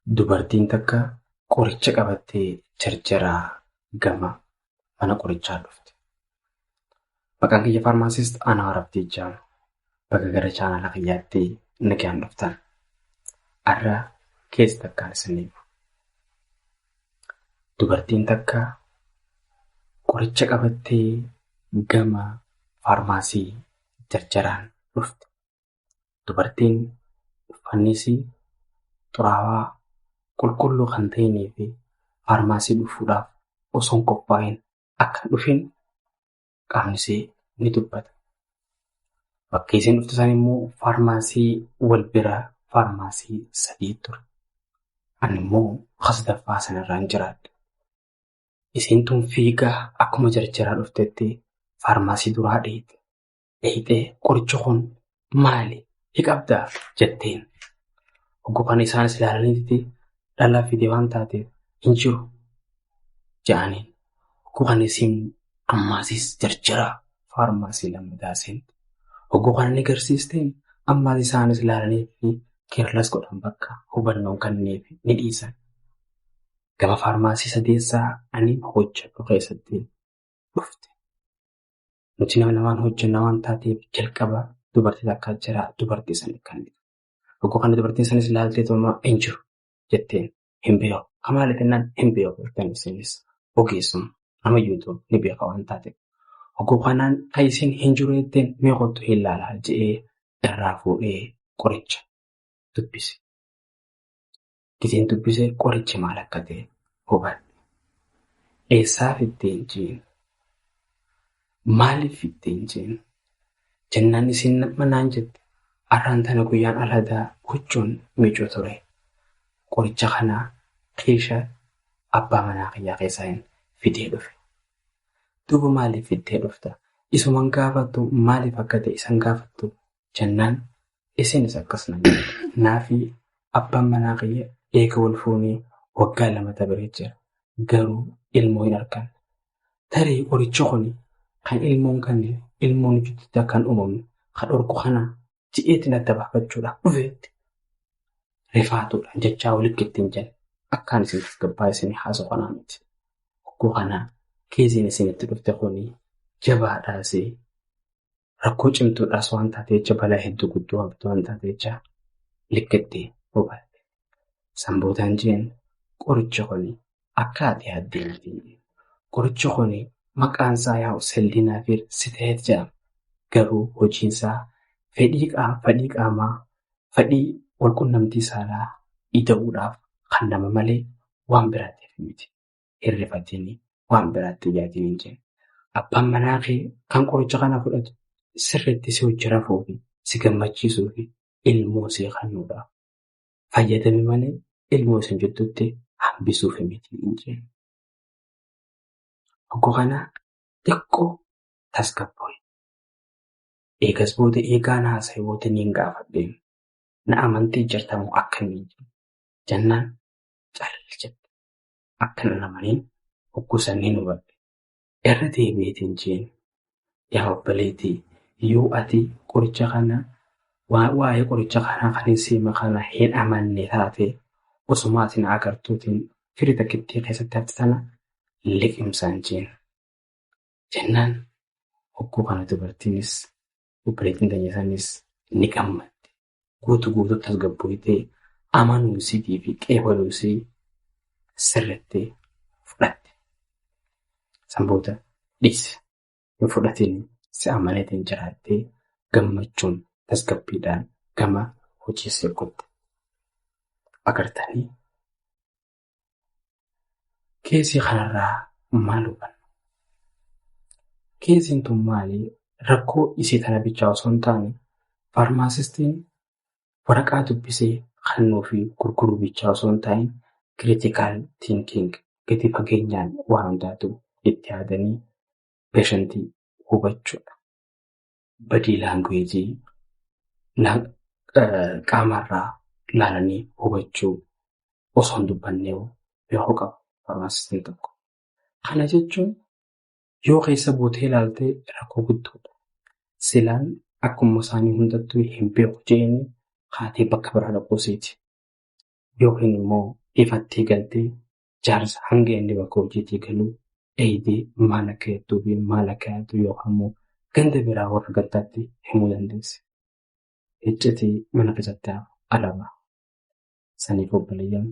Dubartiin takka qoricha qabattee jarjaraa gama mana qorichaa dhufte. Maqaan kiyya faarmaasist Anaa Rabdii jedhama. Bakka gara chaanala kiyyaatti nagaan dhuftan. Har'a keessa takkaan isiniif. Dubartiin takka qoricha qabattee gama faarmaasii jarjaraan dhufte. Dubartiin uffannisii xuraawaa qulqulluu kan ta'inii fi faarmaasii dhufuudhaaf osoo hin qophaa'in akka dhufin qaamnisii ni dubbata. Bakka isiin dhufte san immoo faarmaasii wal biraa faarmaasii 3 ture. Ani immoo Qasdaffaa sanarraan jiraadha. Isiin tun fiigaa akkuma jarjaraa dhuftetti faarmaasii duraa dheeyite. Dheeyitee qorichi kun maali? Hiqabdaa jetteen. Hogguu kan isaanis ilaalanitti dhalaa fidee waan taateef hin jiru jedhaniin. Hogguu kan isiin ammaasis jarjaraa faarmaasii lammataa seente. Hogguu kan inni agarsiisteen ammaas isaanis ilaalanii fi keerlas godhan bakka hubannoon kanneef ni dhiisan. Gama faarmaasii sadeessaa ani hojjedhu keessatti dhufte. Nuti nama lamaan hojjenna waan taateef jalqaba dubartii takka jira dubartii sana kan hogguu kana dubartiin sanis ilaaltee toomaa hin jiru jetteen hin beeku. Kamaali jennaan hin beeku jetteen isinis ogeessuma nama yuutuun ni beeka waan taateef. Hogguu kanaan kan isiin hin jiru jetteen meeqottu hin laalaa je'ee irraa fuudhee qoricha dubbise. Gitiin dubbisee qorichi maal akka ta'e hubadhe. Eessaa fiddeen jiin? Maaliif fiddeen jiin? Jennaan isiin manaan jette har'aan tana guyyaan aladaa huccuun miicuu ture. Qoricha kanaa keesha abbaa manaa kiyyaa keessaa hin fidee dhufe. Duuba maaliif fiddee dhufta? Isuman gaafattu maaliif akka ta'e isan gaafattu jennaan isinis akkasuma naafi abbaan manaa kiyya eega wal fuunee waggaa 2 dabree jira. Garuu ilmoo hin argan. Tarii qoricha kun kan ilmoon kanneen ilmoon ijoollee kan uumamne kan dhorku kana ji'eetiin adda baafachuudhaaf dhufeetti. Rifaatuudhaan jechaa walitti ittiin jenna. Akkaan isin gabbaa isin haasa'u kanaa miti. Hogguu kanaa keessiin isinitti dhufte kuni jabaadhaasee rakkoo cimtuudhaas waan taateef balaa hedduu guddoo waan taateef likkitti hubadhe. Sambootaan jeen qoricha kuni akka ati addeentii. Qoricha kuni maqaan isaa yaa'u Seldinaafir Siteet jedhama. Garuu hojiinsaa fedhii qaamaa fedhii walqunnamtii saalaa ida'uudhaaf kan nama malee waan biraatiif miti. Hirrifatanii waan biraatti ijaajiin hin jennu. Abbaan manaa kee kan qoricha kana fudhatu sirriitti si hojii rafuu fi si gammachiisuu fi ilmoo si kennuudhaaf fayyadame malee ilmoo isin jettutti hambisuuf miti hin jennu. Hogguu kanaa xiqqoo tasgabboon. Eegas booda eegaan haasa'e booda niin gaafadheen na amantii jirtamoo akkamii jennaan caalli jette. Akka namaniin hogguu sanniin hubadhe. Irra deebiitiin jeen yaa obbaleetii yoo ati qoricha kana waa'ee qoricha kanaa kan siima kana hin amanne taate osuma ati na agartuutiin firii takkittii keessatti hafte sana liqimsaan jeen. Jennaan hogguu kana dubartiinis obbaleettiin danyeessanis ni gammadde. Guutuutti tasgabbooyitee amanuusiitii fi qeebaluusii sirriitti fudhatte. Sanboota dhiise hin fudhatiin si amaneetiin jiraattee gammachuun tasgabbiidhaan gama hojii seequutti. Agartanii keessii kanarraa maal hubanna? Keessiin tun maalii rakkoo isii tana bichaa osoo hin taane faarmaasistiin waraqaa dubbisee kannuu fi gurguruu bichaa osoo hin taane critical thinking gadi fageenyaan waan hundaatu itti yaadanii peeshantii hubachuudha. Badii laanguweejii qaamarraa laalanii hubachuu osoo hin dubbannee beekuu qaba faarmaasistiin tokko. Kana jechuun yoo keessa buutee ilaaltee rakkoo guddoodha. Silaan akkuma isaanii hundattuu hin beeku jedhanii haatee bakka biraa dhaquusiiti. yookiin immoo ifattii galtee jaarsa hanga inni bakka hojiitii galuu eeyidee maal akka jettuu fi maal akka yaaddu yookaan immoo ganda biraa warra gaddaatti himuu dandeesse. Iccitii mana keessatti alaba. Saniif obboleeyyan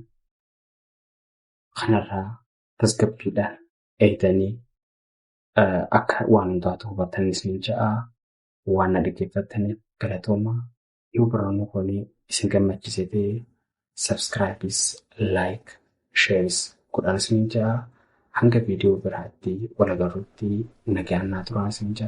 kanarraa tasgabbiidhaan eegdanii akka waan hundaatu hubatanis ni ja'a. Waan na dhaggeeffattaniif galatooma. Yoo barnoonni kun isin gammachiise ta'e subscribes, like, shares godhanis ni ja'a. Hanga viidiyoo biraatti wal agarruutti nagaan naa turaanis ni ja'a.